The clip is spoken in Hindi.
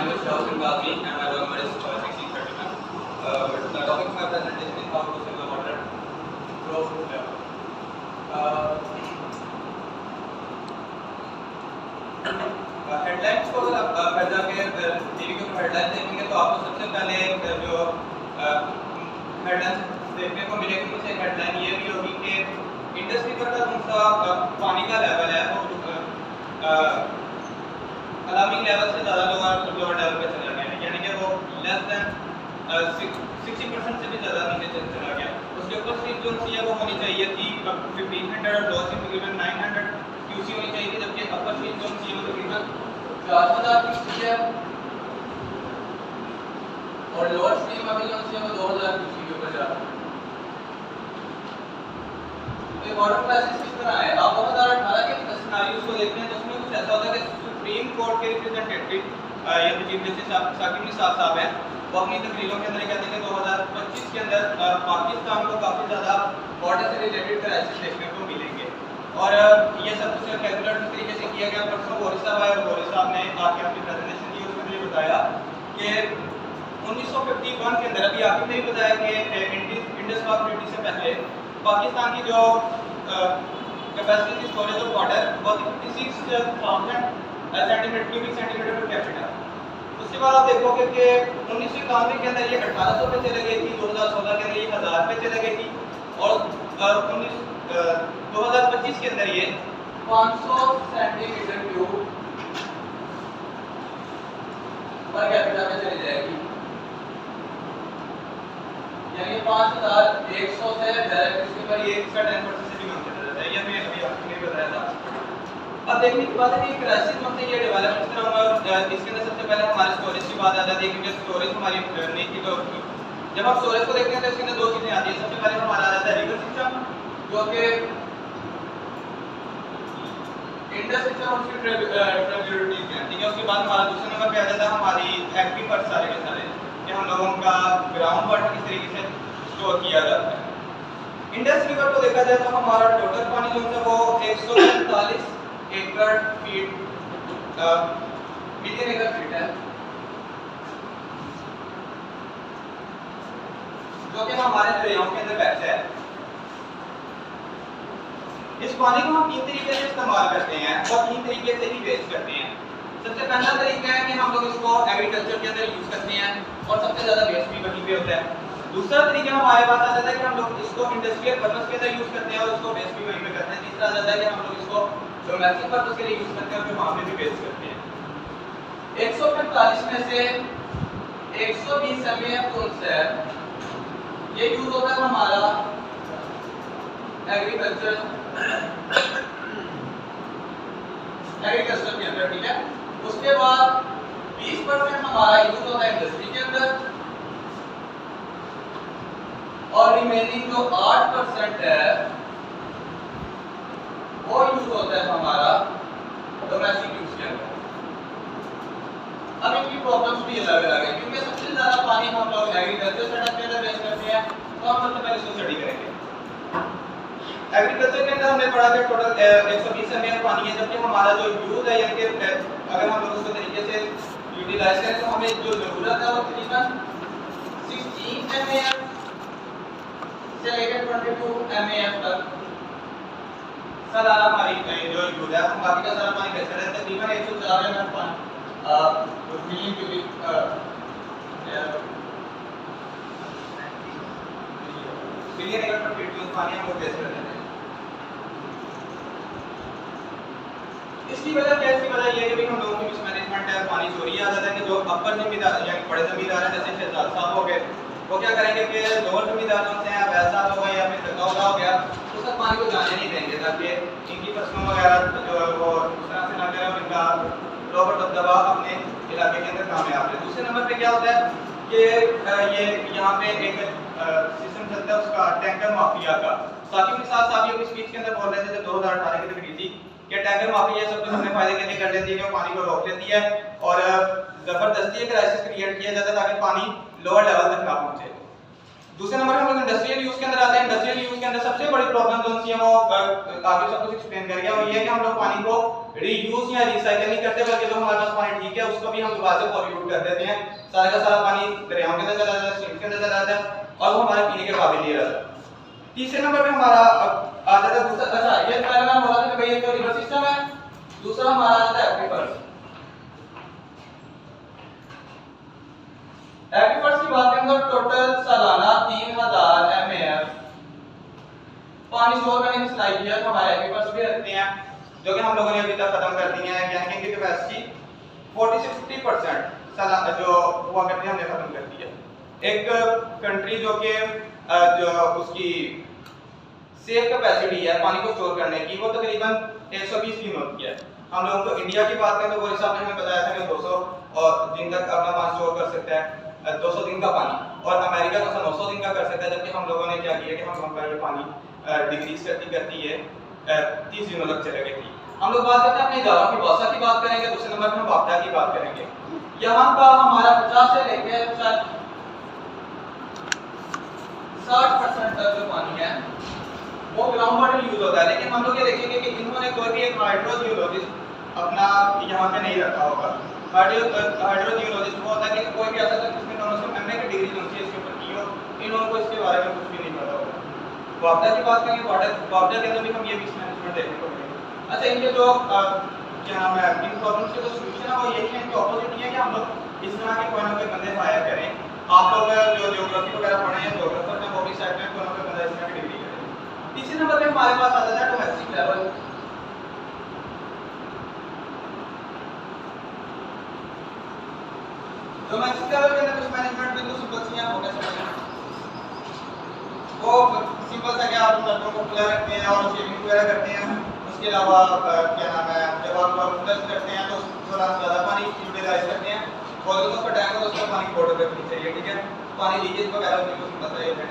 name is Shahul Singhali and my roll number is 1631. The topic of my presentation is how to save the water flow level. Headlines को अगर आप पैदा के टीवी के हेडलाइन देखेंगे तो आपको सबसे पहले जो हेडलाइन देखने को मिलेगी उससे हेडलाइन ये भी होगी कि इंडस रिवर का कौन सा पानी का लेवल है वो अलार्मिंग लेवल से ज़्यादा लोअर लेवल पे चला गया है, यानी कि वो लेस देन 60% से भी ज़्यादा नीचे चला गया। उसके ऊपर स्लिप जो सी है वो होनी चाहिए थी 1500 और लोअर स्लिप तकरीबन 900 क्यूसी होनी चाहिए थी, जबकि अपर स्लिप जो सी है वो तकरीबन 4000 क्यूसी है और लोअर स्लिप अभी जो सी है वो 2000 क्यूसी के ऊपर जा रहा है। तो वाटर क्राइसिस किस तरह है? आप 2018 के सिनेरियोस को देखते हैं तो उसमें कुछ ऐसा होता है कि सुप्रीम कोर्ट के रिप्रेजेंटेटिव या चीफ जस्टिस साकिब निसार साहब हैं, वो अपनी तकरीरों के अंदर कहते हैं कि 2025 के अंदर पाकिस्तान को काफ़ी ज़्यादा वाटर से रिलेटेड क्राइसिस देखने को मिलेंगे और ये सब कुछ कैलकुलेट किस तरीके से किया गया। परसों गोरी साहब आए और गोरी साहब ने आके अपनी प्रेजेंटेशन दी, उसमें मुझे बताया कि 1951 के अंदर, अभी आके नहीं बताया कि इंडस वॉर ट्रीटी से पहले पाकिस्तान की जो कैपेसिटी थी स्टोरेज ऑफ वाटर वो 56,000 क्यूबिक सेंटीमीटर पर कैपिटा। उसके बाद आप देखोगे कि 1991 के अंदर ये 1800 पे चले गई थी, 2016 के अंदर ये 1000 पे चले गई थी और 2025 के अंदर ये 500 सेंटीमीटर क्यूब पर कैपिटा पे चली जाएगी, यानी 5100 से डायरेक्ट इसके पर ये इसका 10% से भी कम चला जाता है। ये मैं अभी आपको नहीं बताया था। अब देखने की बात है कि क्राइसिस में से ये डेवलप इस तरह होगा, इसके अंदर सबसे पहले हमारे स्टोरेज की बात आ जाती है क्योंकि स्टोरेज हमारी नहीं थी। तो जब आप स्टोरेज को देखते हैं तो इसके अंदर दो चीजें आती हैं। सबसे पहले हमारा आ जाता है रिवर सिस्टम, जो कि इंडस सिस्टम और उसकी ट्रिब्यूटरीज हैं, ठीक है। उसके बाद हमारा दूसरे नंबर पे आ जाता है हमारी एक्वीफर्स सारे के सारे, कि हम लोगों का ग्राउंड वाटर किस तरीके से स्टोर किया जाता है। इंडस रिवर को देखा जाए तो हमारा टोटल पानी जो है वो 145 एकड़ फीट मिलियन एकड़ फीट है, जो कि हमारे दरियाओं के अंदर बहता है। इस पानी को हम 3 तरीके से इस्तेमाल करते हैं और 3 तरीके से ही वेस्ट करते हैं। सबसे पहला तरीका है कि हम लोग इसको एग्रीकल्चर के अंदर यूज करते हैं और सबसे ज्यादा वेस्ट भी वहीं पे होता है। दूसरा तरीका हमारे पास आ जाता है कि हम लोग इसको इंडस्ट्रियल पर्पस के अंदर यूज करते हैं और उसको वेस्ट भी वहीं पे करते हैं। तीसरा आ जाता है कि हम लोग इसको डोमेस्टिक पर्पस के लिए यूज करते हैं और फिर वहां पे भी वेस्ट करते हैं। 145 में से 120 एमएफ से ये यूज होता है हमारा एग्रीकल्चर के अंदर, ठीक है। उसके बाद 20% हमारा यूज होता है इंडस्ट्री के अंदर और रिमेनिंग जो 8% है वो यूज होता है हमारा डोमेस्टिक यूज के अंदर। अब इनकी प्रॉब्लम्स भी अलग अलग है क्योंकि सबसे ज्यादा पानी हम लोग एग्रीकल्चर सेटअप के अंदर वेस्ट करते हैं, तो हम सबसे पहले इसको स्टडी करेंगे। एग्रीकल्चर के अंदर हमने पढ़ा कि टोटल 120 एमएल पानी है, जबकि हमारा जो यूज है यानी कि अगर हम लोग उसको तरीके से यूटिलाइज करें तो हमें जो जरूरत है वो तकरीबन 16 एमएल से लेकर 22 एमएल तक सालाना हमारी जो यूज है। हम बाकी का सारा पानी कैसे रहता है तकरीबन 104 एमएल पानी मिलियन क्यूबिक बिलियन एकड़ पर फीट पानी हम लोग वेस्ट कर देते हैं। इसकी वजह क्या है? इसकी वजह ये है कि हम लोगों की मिसमैनेजमेंट है, पानी चोरी आ जाता है कि जो अपर जिम्मेदार यानी बड़े जिम्मेदार हैं जैसे शहजाद साहब हो गए, वो क्या करेंगे कि लोअर जिम्मेदार होते हैं वैसा हो गया या फिर दगा हो गया तो सब पानी को जाने नहीं देंगे ताकि इनकी फसलों वगैरह जो वो उस तरह से ना करें और इनका प्रॉपर दबदबा अपने इलाके के अंदर कामयाब है। दूसरे नंबर पे क्या होता है कि ये यहाँ पे एक सिस्टम चलता है उसका टैंकर माफिया का। साकिब निसार साहब ये स्पीच के अंदर बोल रहे थे जब 2018 की तकरीर थी कि टैंकर माफिया सब कुछ अपने फायदे के लिए कर लेती है कि पानी को रोक लेती है और जबरदस्ती क्राइसिस क्रिएट किया जाता है ताकि पानी लोअर लेवल तक ना पहुंचे। दूसरे नंबर पे हम लोग इंडस्ट्रियल यूज के अंदर आते हैं। इंडस्ट्रियल यूज के अंदर सबसे बड़ी प्रॉब्लम कौन सी है वो आगे सब कुछ एक्सप्लेन कर गया, वो ये है कि हम लोग पानी को रीयूज या रिसाइकल नहीं करते, बल्कि जो हमारे पास पानी ठीक है उसको भी हम दोबारा से पॉल्यूट कर देते हैं। सारा का सारा पानी दरियाओं के अंदर चला जाता है, स्ट्रीम के अंदर चला जाता है और वो हमारे पीने के काबिल नहीं रहता। तीसरे नंबर पे हमारा आ जाता है दूसरा, अच्छा ये पहला नाम बोला था कि भाई ये तो रिवर सिस्टम है। दूसरा हमारा आ जाता है एक्विफर्स। एक्विफर्स की बात करें तो टोटल सालाना 3000 एमएएफ पानी स्टोर करने की सलाहियत हमारे एक्विफर्स भी रखते हैं, जो कि हम लोगों ने अभी तक खत्म कर दी है, यानी कि इनकी कैपेसिटी 40 से 50% सालाना जो हुआ करती है हमने खत्म कर दी है। एक कंट्री जो कि जो उसकी सेफ कैपेसिटी है पानी को स्टोर करने की वो तकरीबन 120 दिन होती है। हम लोगों को इंडिया की बात करें तो वो हिसाब ने हमें बताया था कि 200 दिन तक अपना पानी स्टोर कर सकता है, 200 दिन का पानी, और अमेरिका का 900 दिन का कर सकता है। जबकि हम लोगों ने क्या किया कि हम लोगों का ये पानी डिक्रीज करती है 30 दिनों तक चले गई थी। हम लोग बात करते हैं अपने जावा की वसा की बात करेंगे, दूसरे नंबर पर हम वापदा की बात करेंगे। यहाँ का हमारा 50 से लेकर 60% तक जो पानी है वो ग्राउंड वाटर यूज होता है। लेकिन हम लोग ये देखेंगे कि इन्होंने कोई भी एक हाइड्रोजियोलॉजिस्ट अपना यहाँ पे नहीं रखा होगा। हाइड्रोजियोलॉजिस्ट वो होता है कि कोई भी ऐसा जिसने कम से कम एमए की डिग्री जो है इसके ऊपर की हो, इन्होंने को इसके बारे में कुछ भी नहीं पता होगा। वापदा की बात करेंगे, वापदा के अंदर भी हम ये बीच मैनेजमेंट देखने को मिलेगा। अच्छा इनके जो क्या नाम है इन प्रॉब्लम्स के जो सॉल्यूशन है वो यही है कि ऑपोजिट ये है कि हम लोग इस तरह के कोई ना कोई बंदे हायर करें। आप लोग जो ज्योग्राफी वगैरह पढ़े हैं, ज्योग्राफर में वो भी साइड में कोई ना कोई बंदा इस तरह की डिग्री करें। तीसरे नंबर पे हमारे पास आता है डोमेस्टिक लेवल। डोमेस्टिक लेवल के अंदर कुछ मैनेजमेंट बिल्कुल सिंपल सी है, हो गया वो सिंपल सा, क्या आप नलकों को खुला रखते हैं और शेविंग वगैरह करते हैं। उसके अलावा क्या नाम है जब आप फ्लश करते हैं तो थोड़ा ज़्यादा पानी यूटिलाइज करते हैं, और जो उसका टैंक होता है उसमें पानी की बोतल रखनी चाहिए, ठीक है। पानी लीकेज वगैरह बिल्कुल सिंपल सा ये है।